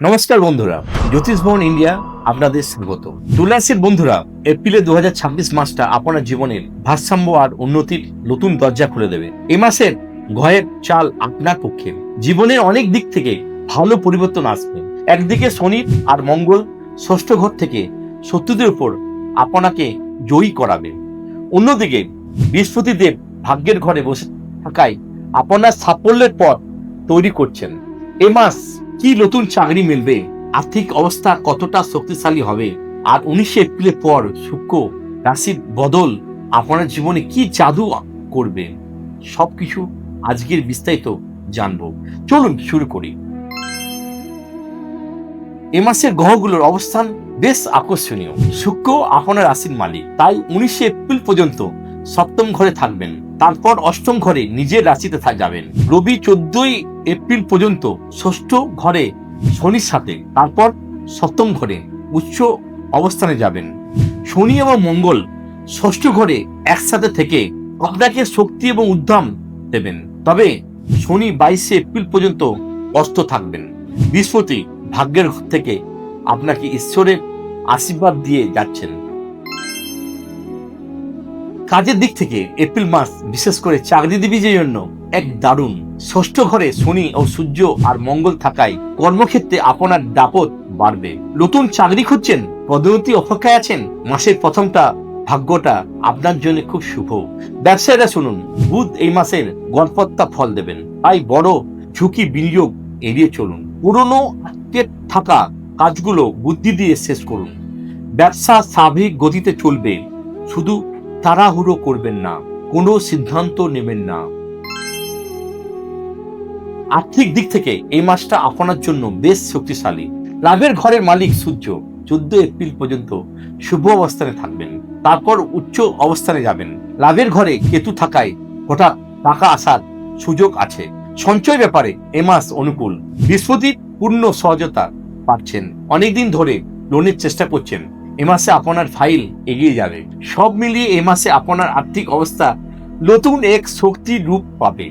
নমস্কার বন্ধুরা, জ্যোতিষ ভবন ইন্ডিয়া আপনাদের স্বাগত। তুলা রাশির বন্ধুরা, এপ্রিলে 2026 মাসটা আপনার জীবনের ভারসাম্য আর উন্নতির নতুন দরজা খুলে দেবে। এই মাসের ঘরের চাল আপনার পক্ষে, জীবনের অনেক দিক থেকে ভালো পরিবর্তন আসবে। একদিকে শনি আর মঙ্গল ষষ্ঠ ঘর থেকে শত্রুদের উপর আপনাকে জয়ী করাবে, অন্যদিকে বৃহস্পতি দেব ভাগ্যের ঘরে বসে থাকায় আপনার সাফল্যের পথ তৈরি করছেন। এ মাস কি নতুন চাকরি মিলবে, আর্থিক অবস্থা কতটা শক্তিশালী হবে, আর 19 এপ্রিলের পর শুক্র রাশির বদল আপনার জীবনে কি জাদু করবে, সবকিছু আজকের বিস্তারিত জানবো। চলুন শুরু করি। এ মাসের গ্রহগুলোর অবস্থান বেশ আকর্ষণীয়। শুক্র আপনার রাশির মালিক, তাই 19 এপ্রিল পর্যন্ত সপ্তম ঘরে থাকবেন, তারপর অষ্টম ঘরে নিজের রাশিতে যাবেন। রবি 14 এপ্রিল পর্যন্ত ষষ্ঠ ঘরে শনির সাথে, তারপর সপ্তম ঘরে উচ্চ অবস্থানে যাবেন। শনি এবং মঙ্গল ষষ্ঠ ঘরে একসাথে থেকে আপনাকে শক্তি এবং উদ্যম দেবেন, তবে শনি 22 এপ্রিল পর্যন্ত অস্ত থাকবেন। বৃহস্পতি ভাগ্যের ঘর থেকে আপনাকে ঈশ্বরের আশীর্বাদ দিয়ে যাচ্ছেন। কাজের দিক থেকে এপ্রিল মাস বিশেষ করে চাকরিজীবীদের জন্য এক দারুণ। ষষ্ঠ ঘরে শনি ও সূর্য আর মঙ্গল থাকায় কর্মক্ষেত্রে আপনার দাপট বাড়বে। নতুন চাকরি খুঁজছেন, পদোন্নতি অপেক্ষায় আছেন, মাসের প্রথমটা ভাগ্যটা আপনার জন্য খুব শুভ। ব্যবসায়ীরা শুনুন, বুধ এই মাসের গড়পড়তা ফল দেবেন, তাই বড় ঝুঁকি বিনিয়োগ এড়িয়ে চলুন। পুরনো আটকে থাকা কাজগুলো বুদ্ধি দিয়ে শেষ করুন। ব্যবসা স্বাভাবিক গতিতে চলবে, শুধু তাড়াহুড়ো করবেন না, কোনো সিদ্ধান্ত নেবেন না। আর্থিক দিক থেকে এই মাসটা আপনার জন্য বেশ শক্তিশালী। লাভের ঘরের মালিক সূর্য 14 এপ্রিল পর্যন্ত শুভ অবস্থানে থাকবেন, তারপর উচ্চ অবস্থানে যাবেন। লাভের ঘরে কেতু থাকায় হঠাৎ টাকা আসার সুযোগ আছে। সঞ্চয় ব্যাপারে এ মাস অনুকূল। বৃহস্পতির পূর্ণ সহজতা পাচ্ছেন। অনেকদিন ধরে লোনের চেষ্টা করছেন, এ মাসে আপনার ফাইল এগিয়ে যাবে। সব মিলিয়ে এ মাসে আপনার আর্থিক অবস্থা নতুন এক শক্তির রূপ পাবে।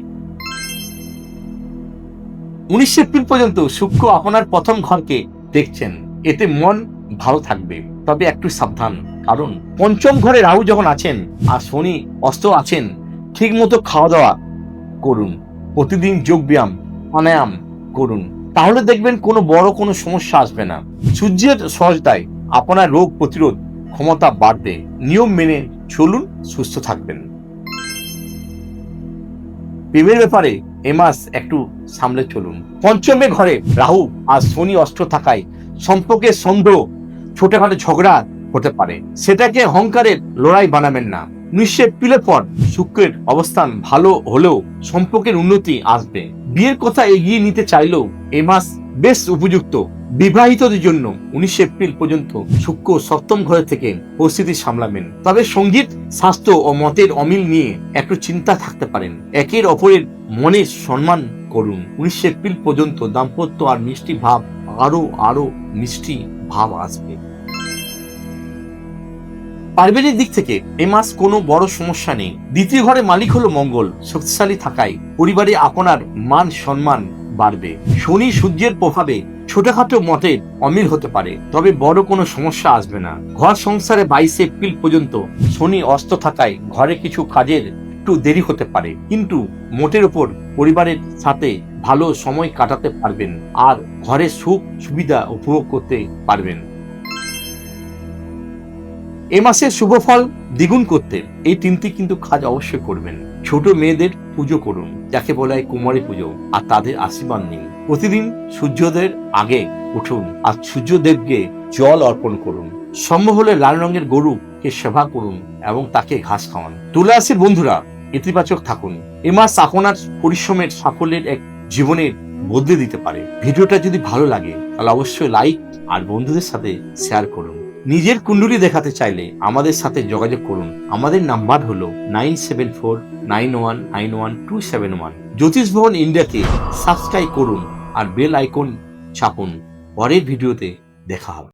19 এপ্রিল পর্যন্ত শুক্র আপনার প্রথম ঘরকে দেখছেন, এতে মন ভালো থাকবে, তবে একটু সাবধান, কারণ পঞ্চম ঘরে রাহু যখন আছেন আর শনি অস্ত আছেন। ঠিক মতো খাওয়া দাওয়া করুন, প্রতিদিন যোগ ব্যায়াম প্রাণায়াম করুন, তাহলে দেখবেন কোনো বড় কোনো সমস্যা আসবে না। সূর্যের সহজতায় আপনার রোগ প্রতিরোধ ক্ষমতা বাড়বে। নিয়ম মেনে চলুন, সুস্থ থাকবেন। প্রেমের ব্যাপারে এ মাস একটু সামলে চলুন। পঞ্চমে ঘরে রাহু আর শনি অস্ত্র থাকায় সম্পর্কের সন্দেহ, ছোটখাটো ঝগড়া হতে পারে, সেটাকে অহংকারের লড়াই বানাবেন না। 19 এপ্রিলের পর শুক্রের অবস্থান ভালো হলেও সম্পর্কের উন্নতি আসবে। বিয়ের কথা এগিয়ে নিতে চাইলেও এ মাস বেশ উপযুক্ত। বিবাহিতদের জন্য 19 এপ্রিল পর্যন্ত শুক্র সপ্তম ঘরে থেকে পরিস্থিতি সামলাবেন, তবে সঙ্গীত, স্বাস্থ্য ও মতের অমিল নিয়ে একটু চিন্তা থাকতে পারেন। একের অপরের মনে সম্মান করুন। 19 এপ্রিল পর্যন্ত দাম্পত্য আর মিষ্টি ভাব আরো মিষ্টি ভাব আসবে। পারিবারিক দিক থেকে এ মাস কোনো বড় সমস্যা নেই। দ্বিতীয় ঘরে মালিক হলো মঙ্গল, শক্তিশালী থাকায় পরিবারে আপনার মান সম্মান বাড়বে। শনি সূর্যের প্রভাবে ছোটখাটো মতের অমিল হতে পারে, তবে বড় কোনো সমস্যা আসবে না। ঘর সংসারে 22 এপ্রিল পর্যন্ত শনি অস্ত থাকায় ঘরে কিছু কাজের একটু দেরি হতে পারে, কিন্তু মোটের উপর পরিবারের সাথে ভালো সময় কাটাতে পারবেন আর ঘরে সুখ সুবিধা উপভোগ করতে পারবেন। এ মাসে শুভ ফল দ্বিগুণ করতে এই তিনটি কিন্তু কাজ অবশ্যই করবেন। ছোট মেয়েদের পুজো করুন, যাকে বলা হয় কুমারী পুজো, আর তাদের আশীর্বাদ নিন। প্রতিদিন সূর্যোদয়ের আগে উঠুন আর সূর্যদেবকে জল অর্পণ করুন। সম্ভব হলে লাল রঙের গরুকে সেবা করুন এবং তাকে ঘাস খাওয়ান। তুলা রাশির বন্ধুরা, ইতিবাচক থাকুন। এ মাস আপনার পরিশ্রমের সাফল্যের এক জীবনের বদলে দিতে পারে। ভিডিওটা যদি ভালো লাগে তাহলে অবশ্যই লাইক আর বন্ধুদের সাথে শেয়ার করুন। নিজের কুণ্ডলী দেখাতে চাইলে আমাদের সাথে যোগাযোগ করুন। আমাদের নাম্বার হলো 9749191271। জ্যোতিষ ভবন ইন্ডিয়াকে সাবস্ক্রাইব করুন আর বেল আইকন চাপুন। পরের ভিডিওতে দেখা হবে।